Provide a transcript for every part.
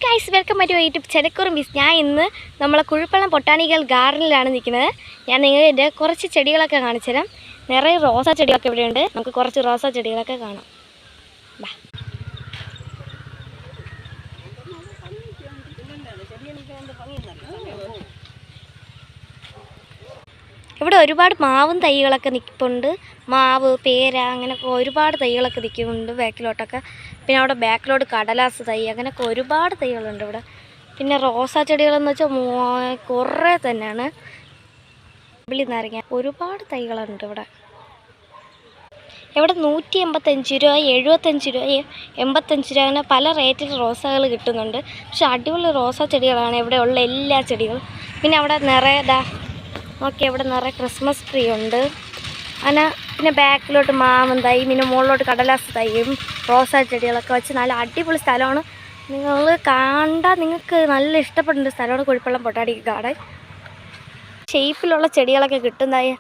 Guys welcome to YouTube ചെലക്കുറും ബിസ്. ഞാൻ ഇന്ന് നമ്മളെ കുഴിപ്പള്ളം ബൊട്ടാണിക്കൽ ഗാർഡനിലാണ് നിൽക്കുന്നത്. ഞാൻ നിങ്ങൾക്ക് കുറച്ച് ചെടികളൊക്കെ കാണിച്ചു തരാം. നിറയെ റോസാ ചെടികളൊക്കെ ഇവിടെയുണ്ട്. നമുക്ക് കുറച്ച് റോസാ ചെടികളൊക്കെ കാണാം. ബാ. ഇവിടെ ഒരുപാട് മാവും തൈകളൊക്കെ നിൽപ്പുണ്ട്. മാവ്, പേര, അങ്ങനെയൊക്കെ ഒരുപാട് തൈകളൊക്കെ നിൽക്കുന്നുണ്ട് ബാക്കിലോട്ടൊക്കെ. പിന്നെ അവിടെ ബാക്കിലോട്ട് കടലാസ് തൈ, അങ്ങനെയൊക്കെ ഒരുപാട് തൈകളുണ്ട് ഇവിടെ. പിന്നെ റോസാ ചെടികളെന്ന് വെച്ചാൽ കുറേ തന്നെയാണ്. വിളി നാരങ്ങ, ഒരുപാട് തൈകളുണ്ട് ഇവിടെ. ഇവിടെ 185 രൂപ, 75 രൂപ, 85 രൂപ, അങ്ങനെ പല റേറ്റിൽ റോസകൾ കിട്ടുന്നുണ്ട്. പക്ഷെ അടിപൊളി റോസാ ചെടികളാണ് ഇവിടെ ഉള്ള എല്ലാ ചെടികളും. പിന്നെ അവിടെ നിറയെ ഓക്കെ, ഇവിടെ നിറയെ ക്രിസ്മസ് ട്രീ ഉണ്ട്. അങ്ങനെ പിന്നെ ബാക്കിലോട്ട് മാവൻ തൈ, പിന്നെ മുകളിലോട്ട് കടലാസ് തൈയും റോസാ ചെടികളൊക്കെ വെച്ച് നല്ല അടിപൊളി സ്ഥലമാണ്. നിങ്ങൾ കണ്ടാൽ നിങ്ങൾക്ക് നല്ല ഇഷ്ടപ്പെടുന്ന സ്ഥലമാണ് കുഴിപ്പള്ളം ബൊട്ടാണിക്കൽ ഗാർഡൻ. ഷേപ്പിലുള്ള ചെടികളൊക്കെ കിട്ടുന്നതായി.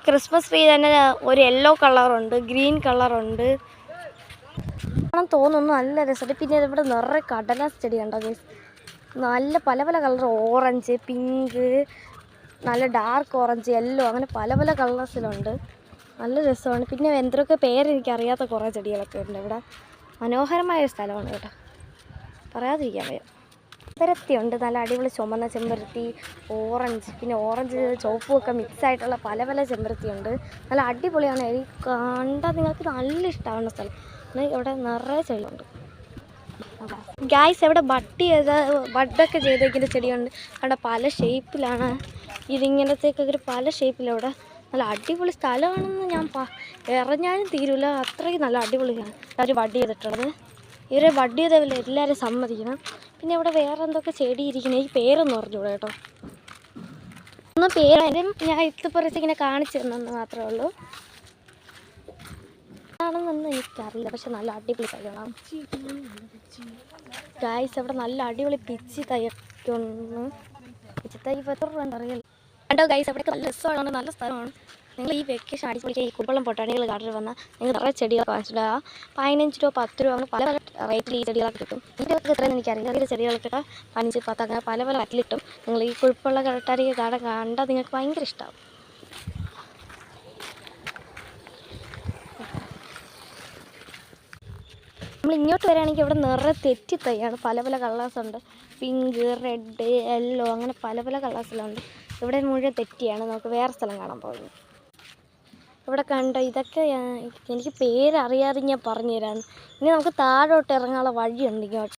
ക്രിസ്മസ് ട്രീ തന്നെ ഒരു യെല്ലോ കളറുണ്ട്, ഗ്രീൻ കളറുണ്ട് തോന്നുന്നു. നല്ല രസമുണ്ട്. പിന്നെ ഇവിടെ നിറയെ കടലാസ് ചെടി കണ്ടോ ഗൈസ്. നല്ല പല പല കളർ, ഓറഞ്ച്, പിങ്ക്, നല്ല ഡാർക്ക് ഓറഞ്ച്, യെല്ലോ, അങ്ങനെ പല പല കളേഴ്സിലുണ്ട്. നല്ല രസമാണ്. പിന്നെ എന്തൊക്കെ പേരെനിക്കറിയാത്ത കുറേ ചെടികളൊക്കെ ഉണ്ട് ഇവിടെ. മനോഹരമായ ഒരു സ്ഥലമാണ് കേട്ടോ, പറയാതിരിക്കാൻ വയ്യ. ചെമ്പരത്തിയുണ്ട്, നല്ല അടിപൊളി ചുമന്ന ചെമ്പരത്തി, ഓറഞ്ച്, പിന്നെ ഓറഞ്ച് ചുവപ്പും ഒക്കെ മിക്സായിട്ടുള്ള പല പല ചെമ്പരത്തിയുണ്ട്. നല്ല അടിപൊളിയാണ്. എനിക്ക് കണ്ടാൽ നിങ്ങൾക്ക് നല്ല ഇഷ്ടമാവുന്ന സ്ഥലം. ഇവിടെ നിറയെ ചെടിയുണ്ട് ഗായ്സ്. ഇവിടെ ബഡൊക്കെ ചെയ്തേക്കുന്ന ചെടിയുണ്ട്. അവിടെ പല ഷേപ്പിലാണ് ഇതിങ്ങനത്തേക്കൊക്കെ, പല ഷേപ്പിലവിടെ. നല്ല അടിപൊളി സ്ഥലമാണെന്ന് ഞാൻ എറിഞ്ഞാലും തീരില്ല, അത്രയ്ക്ക് നല്ല അടിപൊളിയാണ് അവർ ബഡ് ചെയ്തിട്ടുള്ളത്. ഇവരെ ബഡ് ചെയ്തവരെ എല്ലാവരും സമ്മതിക്കണം. പിന്നെ ഇവിടെ വേറെ എന്തൊക്കെ ചെടി ഇരിക്കുന്നത്, ഈ പേരൊന്നും പറഞ്ഞൂടെ കേട്ടോ. ഒന്നും പേരും ഞാൻ ഇത്തപ്പുറത്ത് ഇങ്ങനെ കാണിച്ചു തന്നെന്ന് മാത്രമേ ഉള്ളൂ. ആണെന്നൊന്നും എനിക്കറിയില്ല, പക്ഷെ നല്ല അടിപൊളി തൈകളാണ് ഗായ്സ്. ഇവിടെ നല്ല അടിപൊളി പിച്ചി തൈയൊക്കെ ഉണ്ട്. പിച്ചി തൈ അറിയില്ല കണ്ടോ ഗൈസ്. അവിടെ നല്ല രസമാണ്, നല്ല സ്ഥലമാണ്. നിങ്ങൾ ഈ വെക്കേഷൻ അടിപൊളിക്ക് ഈ കുഴിപ്പള്ളം ബൊട്ടാണിക്കൽ ഗാർഡനിൽ വന്നാൽ നിങ്ങൾ നിറയെ ചെടികളൊക്കെ വാങ്ങിച്ചിട്ടുണ്ടാകുക. 15 രൂപ, 10 രൂപ, അങ്ങനെ പല പല റേറ്റിൽ ഈ ചെടികളൊക്കെ കിട്ടും. ഇതിൻ്റെയൊക്കെ ഇത്രയും എനിക്കറിയില്ല. ചെറിയ ചെടികൾക്കൊക്കെ 5, 10, അങ്ങനെ പല പല റേറ്റിൽ കിട്ടും. നിങ്ങൾ ഈ കുഴിപ്പള്ളം ബൊട്ടാണിക്കൽ ഗാർഡൻ കണ്ടാൽ നിങ്ങൾക്ക് ഭയങ്കര ഇഷ്ടമാവും. നമ്മൾ ഇങ്ങോട്ട് വരികയാണെങ്കിൽ ഇവിടെ നിറയെ തെറ്റി തൈയാണ്. പല പല കളേഴ്സുണ്ട്, പിങ്ക്, റെഡ്, യെല്ലോ, അങ്ങനെ പല പല കളേഴ്സിലുണ്ട്. ഇവിടെ മുഴുവൻ തെറ്റിയാണ്. നമുക്ക് വേറെ സ്ഥലം കാണാൻ പോകുന്നു. ഇവിടെ കണ്ടോ, ഇതൊക്കെ എനിക്ക് പേരറിയാതെ ഞാൻ പറഞ്ഞു തരാം. ഇനി നമുക്ക് താഴോട്ട് ഇറങ്ങാനുള്ള വഴിയുണ്ട് ഇങ്ങോട്ട്.